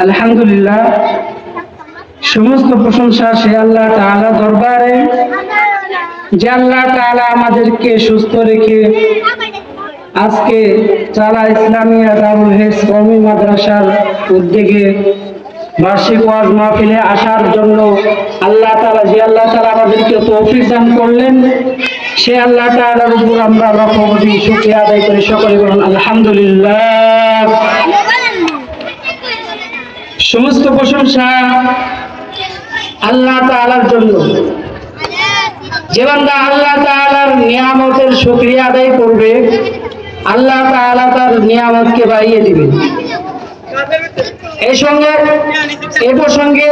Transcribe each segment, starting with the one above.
আলহামদুলিল্লাহ, সমস্ত প্রশংসা সে আল্লাহ তাআলা দরবারে, যে আল্লাহ তাআলা আমাদেরকে সুস্থ রেখে আজকে চালা ইসলামিয়া দারুল হেফজ কওমি মাদ্রাসার উদ্যোগে বার্ষিক ওয়াজ মাহফিলে আসার জন্য আল্লাহ তাআলা আমাদেরকে তৌফিক দান করলেন, সে আল্লাহ তাআলার উপর আমরা লাখ কোটি শুকরিয়া আদায় করি। সকলে বলুন আলহামদুলিল্লাহ। সমস্ত প্রশংসা আল্লাহ তাআলার জন্য। যে বান্দা আল্লাহ তাআলার নিয়ামতের শুকরিয়া আদায় করবে, আল্লাহ তাআলা তার নিয়ামতকে বাড়িয়ে দিবেন। এই প্রসঙ্গে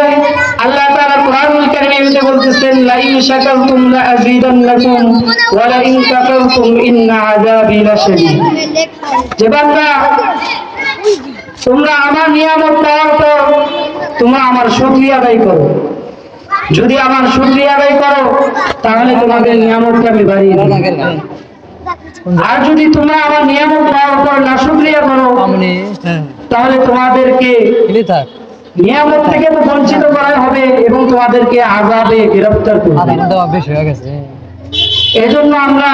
আল্লাহ তাআলা কোরআনুল কারীমে বলতেছেন, লা ইন শাকারতুম লা আযীদান্নাকুম ওয়া লা ইন কাফারতুম ইন্না আযাবি লাশাদীদ। যে বান্দা তোমরা আমার নিয়ামত পাওয়ার পর তোমরা আমার শুকরিয়া আদায় করো, যদি আমার শুকরিয়া আদায় করো তাহলে তোমাদের নিয়ামতকে আমি বাড়িয়ে দেব। আর যদি তোমরা আমার নিয়ামত পাওয়ার পর নাশুকরিয়া করো তাহলে তোমাদেরকে নিয়ামত থেকে তো বঞ্চিত করা হবে এবং তোমাদেরকে আযাবে গ্রেফতার করবে। এজন্য আমরা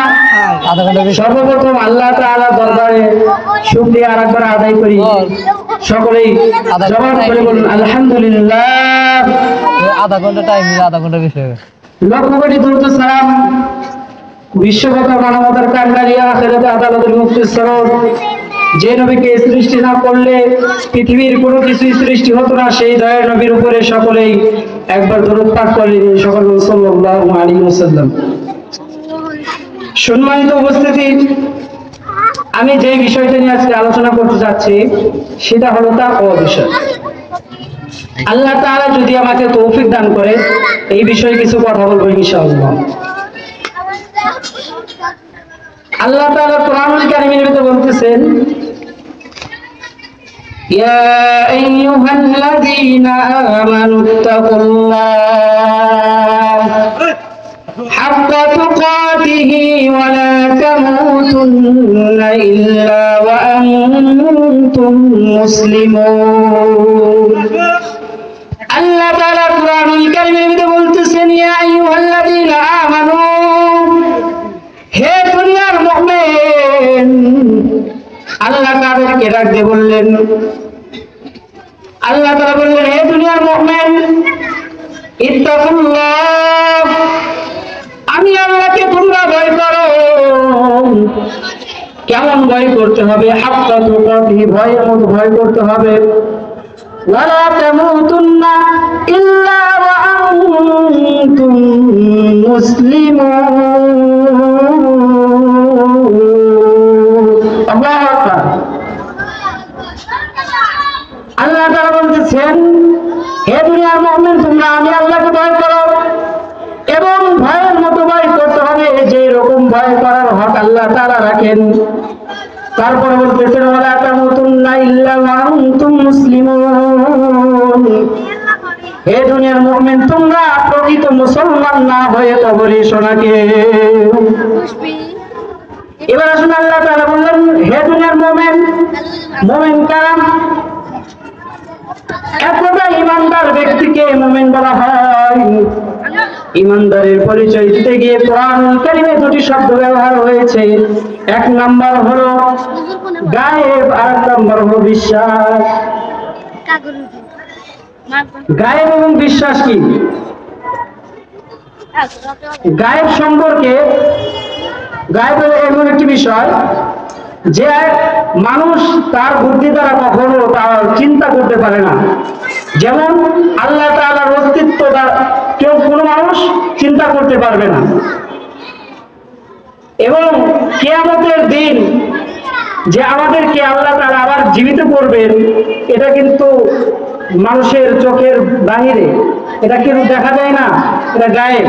সর্বপ্রথম আল্লাহ তাআলা দরবারে শুকরিয়া আরেকবার আদায় করি। সকলেই জবান করে বলুন আলহামদুলিল্লাহ। আধা ঘন্টা টাইম, আধা ঘন্টা বেশি। লক্ষ কোটি দরুদ সালাম বিশ্বকর্তা মানবতার কান্ডারি আখিরাতে আদালতের মুফতি সরোর, যে নবীকে সৃষ্টি না করলে পৃথিবীর কোনো কিছু সৃষ্টি হতো না, সেই দয়ার নবীর উপরে সকলেই একবার দরুদ পাঠ করলেন। সকল সাল্লাল্লাহু আলাইহি ওয়াসাল্লাম। সম্মানিত উপস্থিতি, আমি যে বিষয়টা নিয়ে আজকে আলোচনা করতে যাচ্ছি সেটা হলো তাকওয়া বিষয়। আল্লাহ তাআলা যদি আমাকে তৌফিক দান করে এই বিষয়ে কিছু কথা বলবো ইনশাআল্লাহ। আল্লাহ তাআলা কোরআনুল কারীমের ভিতরে বলতেছেন, ইয়া আইয়ুহাল্লাযীনা আমানুত্তাকুল্লাহ হাক্কা তুকাতিহি ওয়া লা তামুতুন্না ইল্লা ওয়া আনতুম মুসলিমুন। আল্লাহ তাআলা কোরআনুল কারীমের ভিতরে বলতেছেন, ইয়া আইয়ুহাল্লাযীনা আমানু, হে দুনিয়ার মুমিন। আল্লাহ কাদেরকে ডাকতে বললেন? আল্লাহ তাআলা বললেন, হে দুনিয়ার মুমিন, ইত্তাকুল্লাহ, আমি আল্লাহকে তোমরা ভয় করো। কেমন ভয় করতে হবে? হাক্কা তুকাতিহি, ভয়ের মতো ভয় করতে হবে। ওয়া লা তামুতুন্না ইল্লা ওয়া আনতুম মুসলিমুন। আল্লাহু আকবার। আল্লাহ তাআলা বলতেছেন, হে দুনিয়ার মুমিন, তোমরা আমি আল্লাহকে ভয় করো এবং ভয়ের মতো ভয় করতে হবে যে রকম ভয় করার হক আল্লাহ তাআলা রাখেন। তারপর বলতেছেন, ওয়ালা তামুতুন্না ইল্লা ওয়া আনতুম মুসলিমুন। হে দুনিয়ার মুমিন, তোমরা প্রকৃত মুসলমান না হয়ে কবরে এসো না কেউ। এবার আসুন, আল্লাহ তাআলা বললেন, হে দুনিয়ার মুমিন, মুমিন কারা? একদা ইমানদার ব্যক্তিকে মুমিন বলা হয়। ইমানদারের পরিচয় দিতে গিয়ে কোরআনুল কারীমে দুটি শব্দ ব্যবহার হয়েছে। এক নাম্বার হলো গায়েব, আর এক নাম্বার হলো বিশ্বাস। গায়েব এবং বিশ্বাস কি? গায়েব সম্পর্কে, গায়েব এমন একটি বিষয় যে মানুষ তার বুদ্ধি দ্বারা কখনো তার চিন্তা করতে পারে না। যেমন আল্লাহ তাআলার অস্তিত্ব কেউ, কোনো মানুষ চিন্তা করতে পারবে না। এবং কিয়ামতের দিন যে আমাদেরকে আল্লাহ তাআলা আবার জীবিত করবেন, এটা কিন্তু মানুষের চোখের বাহিরে, এটা কিন্তু দেখা যায় না, এটা গায়েব।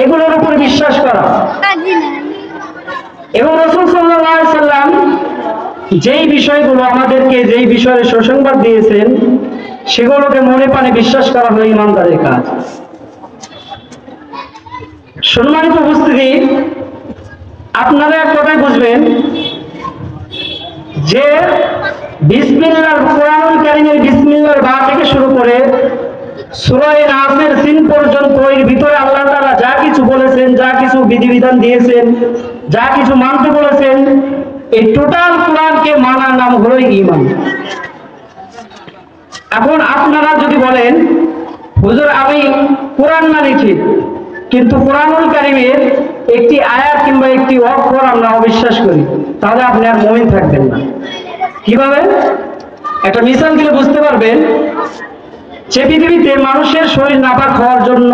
এগুলোর উপর বিশ্বাস করা। এবং রাসূল সাল্লাল্লাহু আলাইহি সাল্লাম যেই বিষয়গুলো আমাদেরকে, যেই বিষয়ে সুসংবাদ দিয়েছেন, সেগুলোকে মনে প্রাণে বিশ্বাস করা হলো ইমানদারের কাজ। সম্মানিত উপস্থিতি, আপনারা এক কথাই বুঝবেন যে বিসমিল্লাহ কোরআনুল কারীম সূরা নাসের 3 পর্যন্ত এর ভিতরে আল্লাহ তাআলা যা কিছু বলেছেন, যা কিছু বিধিবিধান দিয়েছেন, যা কিছু মানতে বলেছেন, এই টোটাল কোরআনকে মানার নাম হলো ঈমান। এখন আপনারা যদি বলেন হুজুর আমি কোরআন মানি ঠিক, কিন্তু কোরআনুল কারীমের একটি আয়াত কিংবা একটি অক্ষর আমরা অবিশ্বাস করি, তাহলে আপনি আর মুমিন থাকবেন না। কিভাবে? একটা মিসাল দিলে বুঝতে পারবেন। যে পৃথিবীতে মানুষের শরীর নাপাক হওয়ার জন্য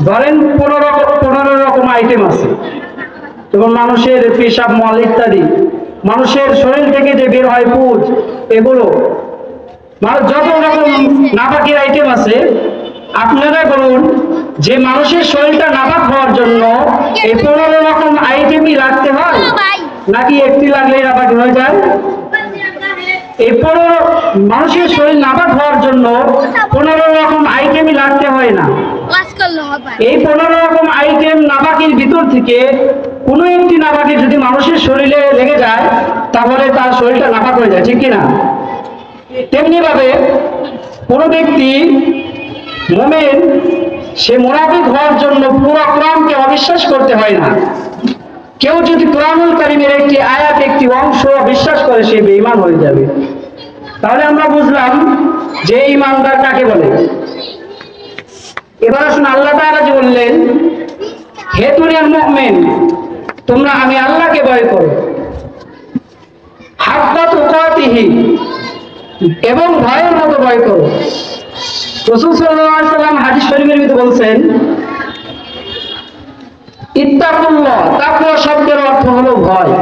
ধরেন 15 রকম আইটেম আছে, যেমন মানুষের পেশাব, মল ইত্যাদি, মানুষের শরীর থেকে যে বের হয় পুজ, এগুলো যত রকম নাপাকের আইটেম আছে, আপনারা বলুন যে মানুষের শরীরটা নাপাক হওয়ার জন্য এই 15 রকম আইটেমই রাখতে হয়, নাকি একটি লাগলেই নাপাক হয়ে যায়? এই 15 মানুষের শরীর নাপাক হওয়ার জন্য 15 রকম আইটেমই লাগতে হয় না। এই 15 রকম আইটেম নাপাকের ভিতর থেকে কোনো একটি নাপাকের যদি মানুষের শরীরে লেগে যায়, তাহলে তার শরীরটা নাপাক হয়ে যায়, ঠিক কিনা? তেমনি ভাবে কোনো ব্যক্তি মুমিন, সে মুনাফিক হওয়ার জন্য পুরো কোরআনকে অবিশ্বাস করতে হয় না। কেউ যদি কোরআনুল কারীমের একটি আয়াত, একটি অংশ বিশ্বাস করে, সে বেঈমান হয়ে যাবে। তাহলে আমরা বুঝলাম যে ঈমানদার কাকে বলে। এবার আসুন আল্লাহ তাআলা যে বললেন, হে দুনিয়ার মুমিন, তোমরা আমি আল্লাহকে ভয় করো, হাক্কা তুকাতিহি, এবং ভয়ের মতো ভয় করো। রাসূল সাল্লাল্লাহু আলাইহি ওয়াসাল্লাম হাদিস শরীফের ভিতরে বলছেন, ইত্তাকুল্লাহ, তাকওয়া শব্দের অর্থ হলো ভয়।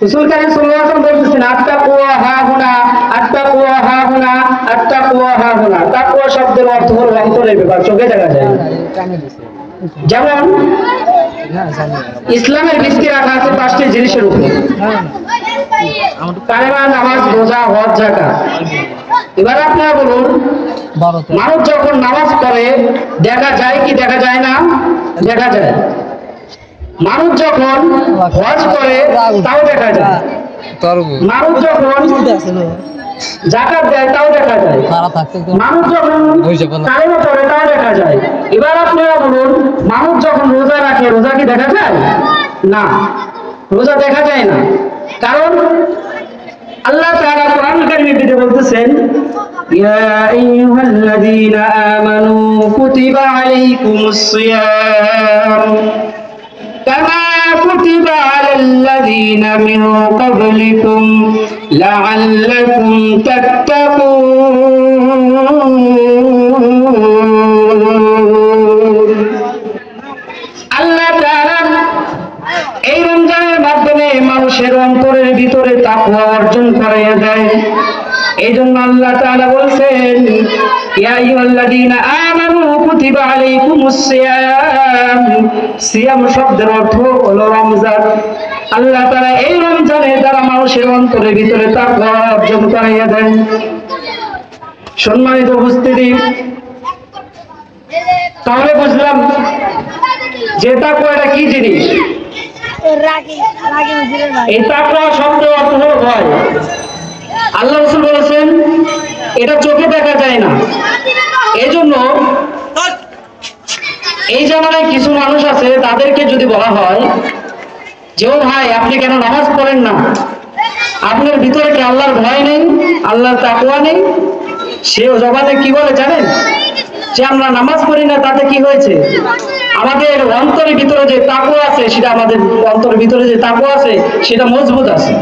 রাসূল কারীম সাল্লাল্লাহু আলাইহি ওয়াসাল্লাম বলতেছেন, আত্তাকুয়া হাহুনা, আত্তাকুয়া হাহুনা, আত্তাকুয়া হাহুনা। তাকওয়া শব্দের অর্থ হলো অন্তরের ব্যাপার, চোখে দেখা যায় না। যেমন ইসলামের ভিত্তি রাখা আছে 5টি জিনিসের উপর: কালেমা, নামাজ, রোজা, হজ, যাকাত। এবার আপনারা বলুন, মানুষ যখন নামাজ পড়ে দেখা যায় কি দেখা যায় না? দেখা যায়। মানুষ যখন হজ করে তাও দেখা যায়। মানুষ যখন যাকাত দেয় তাও দেখা যায়। মানুষ যখন কালেমা পড়ে তাও দেখা যায়। এবার আপনারা বলুন, মানুষ যখন রোজা রাখে, রোজা কি দেখা যায়? না, রোজা দেখা যায় না। কারণ আল্লাহ তাআলা কোরআনুল কারীমের ভিতরে বলতেছেন, ইয়া আইয়ুহাল্লাযীনা আমানু কুতিবা আলাইকুমুস সিয়াম কামা কুতিবা আলাল্লাযীনা মিন ক্বাবলিকুম লাআল্লাকুম তাত্তাকুন। আল্লাহ তাআলা এই রমজানের মাধ্যমে মানুষের অন্তরের ভিতরে তাকওয়া অর্জন করাইয়া দেয়। এই জন্য আল্লাহ তাআলা বলছেন, ইয়া আইয়ুহাল্লাযীনা আমানু কুতিবা আলাইকুমুস সিয়াম। সিয়াম শব্দের অর্থ হলো রমজান। আল্লাহ তাআলা এই রমজানের দ্বারা মানুষের অন্তরের ভিতরে তাকওয়া অর্জন করাইয়া দেন। সম্মানিত উপস্থিতি, তাহলে বুঝলাম যে তাকওয়া এটা কি জিনিস। এই তাকওয়া শব্দের অর্থ হলো ভয়। আল্লাহ রাসূল বলেছেন, এটা চোখে দেখা যায় না। এজন্য এই জামানায় কিছু মানুষ আছে, তাদেরকে যদি বলা হয় যে ও ভাই, আপনি কেন নামাজ পড়েন না? আপনার ভিতরে কি আল্লাহর ভয় নেই, আল্লাহর তাকওয়া নেই? সে জবানে কি বলে জানেন? যে আমরা নামাজ পড়ি না, তাতে কি হয়েছে? আমাদের অন্তরের ভিতরে যে তাকওয়া আছে, সেটা আমাদের অন্তরের ভিতরে যে তাকওয়া আছে সেটা মজবুত আছে।